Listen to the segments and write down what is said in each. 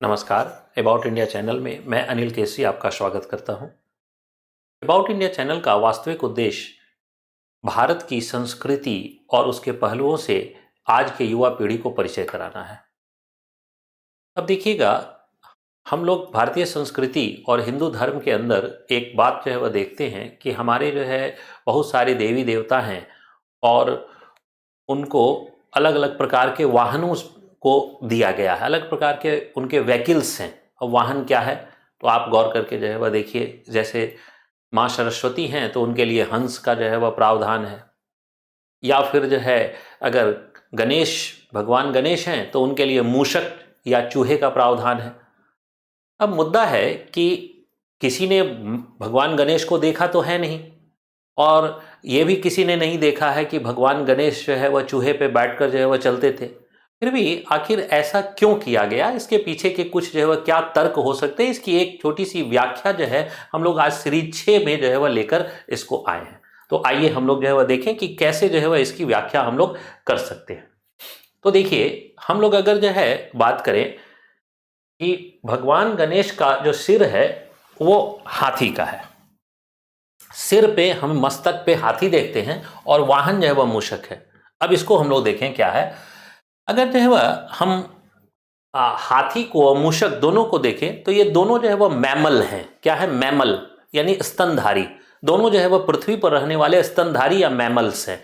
नमस्कार। About India channel में मैं अनिल केसरी आपका स्वागत करता हूं। अबाउट इंडिया चैनल का वास्तविक उद्देश्य भारत की संस्कृति और उसके पहलुओं से आज के युवा पीढ़ी को परिचय कराना है। अब देखिएगा, हम लोग भारतीय संस्कृति और हिंदू धर्म के अंदर एक बात जो है वह देखते हैं कि हमारे जो है बहुत सारे देवी देवता हैं और उनको अलग अलग प्रकार के वाहनों को दिया गया है, अलग प्रकार के उनके व्हीकल्स हैं। अब वाहन क्या है तो आप गौर करके जो है वह देखिए, जैसे माँ सरस्वती हैं तो उनके लिए हंस का जो है वह प्रावधान है, या फिर जो है अगर गणेश भगवान गणेश हैं तो उनके लिए मूषक या चूहे का प्रावधान है। अब मुद्दा है कि किसी ने भगवान गणेश को देखा तो है नहीं, और ये भी किसी ने नहीं देखा है कि भगवान गणेश जो है वह चूहे पे बैठकर जो है वह चलते थे। फिर भी आखिर ऐसा क्यों किया गया, इसके पीछे के कुछ जो है वह क्या तर्क हो सकते हैं, इसकी एक छोटी सी व्याख्या जो है हम लोग आज सीरीज 6 में जो है वह लेकर इसको आए हैं। तो आइए हम लोग जो है वह देखें कि कैसे जो है वह इसकी व्याख्या हम लोग कर सकते हैं। तो देखिए, हम लोग अगर जो है बात करें कि भगवान गणेश का जो सिर है वो हाथी का है, सिर पे हम मस्तक पे हाथी देखते हैं और वाहन जो है वह मूषक है। अब इसको हम लोग देखें क्या है। अगर जो है वह हम हाथी को और मूषक दोनों को देखें तो ये दोनों जो है वह मैमल हैं। क्या है? मैमल यानी स्तनधारी। दोनों जो है वह पृथ्वी पर रहने वाले स्तनधारी या मैमल्स हैं।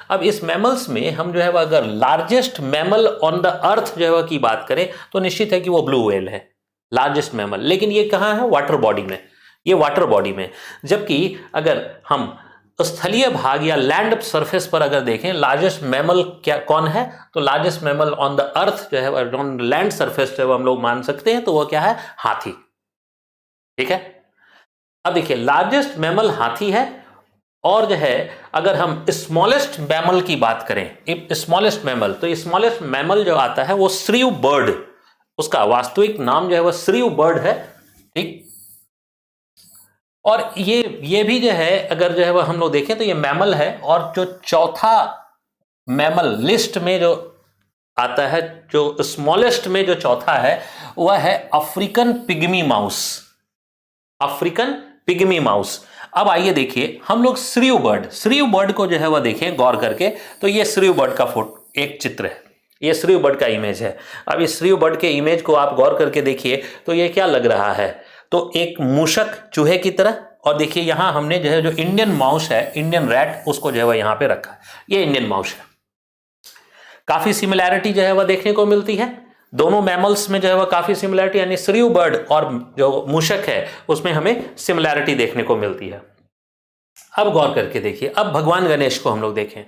अब इस मैमल्स में हम जो है वह अगर largest mammal on the earth जो है वह की बात करें तो निश्चित है कि वो ब्लू व्हेल है, लार्जेस्ट मैमल। लेकिन ये कहाँ है? वाटर बॉडी में। ये वाटर बॉडी में। जबकि अगर हम स्थलीय भाग या लैंड सरफेस पर अगर देखें, लार्जेस्ट मैमल क्या कौन है, तो largest mammal on the earth जो है ऑन लैंड सरफेस जो है हम लोग मान सकते हैं, तो वो क्या है? हाथी। ठीक है। अब देखिए, लार्जेस्ट मैमल हाथी है, और जो है अगर हम स्मॉलेस्ट मैमल की बात करें, स्मॉलेस्ट मैमल, तो स्मॉलेस्ट मैमल जो आता है वो श्रीव बर्ड, उसका वास्तविक नाम जो है वो श्रीव बर्ड है। ठीक। और ये भी जो है अगर जो है वह हम लोग देखें तो ये मैमल है। और जो चौथा मैमल लिस्ट में जो आता है, जो स्मॉलेस्ट में जो चौथा है, वह है African pygmy mouse. African pygmy mouse. अब आइए देखिए, हम लोग श्रीव बर्ड को जो है वह देखें गौर करके, तो ये श्रीव बर्ड का फोटो एक चित्र है, ये श्रीव बर्ड का इमेज है। अब इस श्रीव बर्ड के इमेज को आप गौर करके देखिए तो ये क्या लग रहा है, तो एक मूषक चूहे की तरह। और देखिए यहां हमने जो है जो इंडियन माउस है, इंडियन रैट, उसको जो है वह यहां पे रखा है। ये इंडियन माउस है। काफी सिमिलैरिटी जो है वह देखने को मिलती है दोनों मैमल्स में, जो है वह काफी सिमिलैरिटी, यानी श्रीव बर्ड और जो मूषक है उसमें हमें सिमिलैरिटी देखने को मिलती है। अब गौर करके देखिए, अब भगवान गणेश को हम लोग देखें।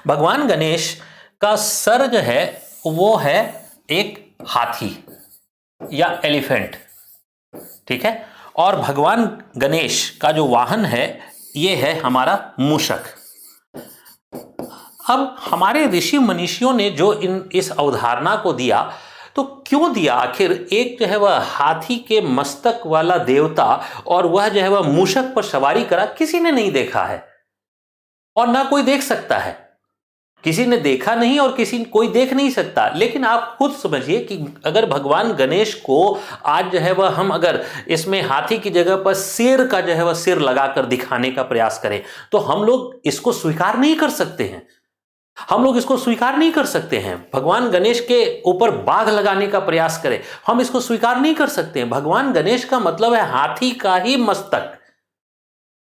भगवान गणेश का सर जो है वो है एक हाथी या एलिफेंट। ठीक है। और भगवान गणेश का जो वाहन है ये है हमारा मूषक। अब हमारे ऋषि मनीषियों ने जो इस अवधारणा को दिया, तो क्यों दिया आखिर? एक जो है वह हाथी के मस्तक वाला देवता और वह जो है वह मूषक पर सवारी करा, किसी ने नहीं देखा है और ना कोई देख सकता है। किसी ने देखा नहीं और कोई देख नहीं सकता। लेकिन आप खुद समझिए कि अगर भगवान गणेश को आज जो है वह हम अगर इसमें हाथी की जगह पर शेर का जो है वह सिर लगाकर दिखाने का प्रयास करें, तो हम लोग इसको स्वीकार नहीं कर सकते हैं। हम लोग इसको स्वीकार नहीं कर सकते हैं। भगवान गणेश के ऊपर बाघ लगाने का प्रयास करें, हम इसको स्वीकार नहीं कर सकते हैं। भगवान गणेश का मतलब है हाथी का ही मस्तक,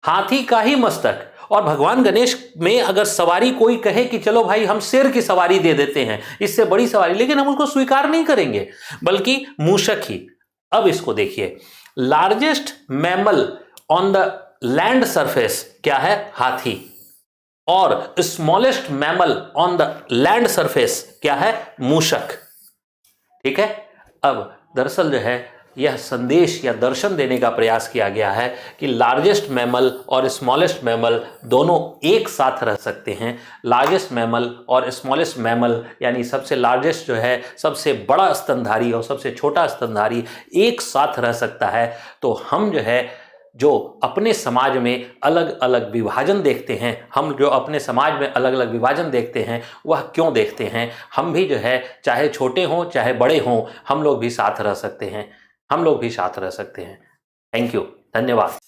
हाथी का ही मस्तक। और भगवान गणेश में अगर सवारी कोई कहे कि चलो भाई हम शेर की सवारी दे देते हैं, इससे बड़ी सवारी, लेकिन हम उसको स्वीकार नहीं करेंगे, बल्कि मूषक ही। अब इसको देखिए, largest mammal on the land surface क्या है? हाथी। और smallest mammal on the land surface क्या है? मूषक। ठीक है। अब दरअसल जो है यह संदेश या दर्शन देने का प्रयास किया गया है कि लार्जेस्ट मैमल और स्मॉलेस्ट मैमल दोनों एक साथ रह सकते हैं। लार्जेस्ट मैमल और स्मॉलेस्ट मैमल, यानी सबसे लार्जेस्ट जो है, सबसे बड़ा स्तनधारी और सबसे छोटा स्तनधारी एक साथ रह सकता है। तो हम जो है जो अपने समाज में अलग अलग विभाजन देखते हैं, हम जो अपने समाज में अलग अलग विभाजन देखते हैं, वह क्यों देखते हैं। हम भी जो है चाहे छोटे हों चाहे बड़े हों, हम लोग भी साथ रह सकते हैं, हम लोग भी साथ रह सकते हैं। थैंक यू, धन्यवाद।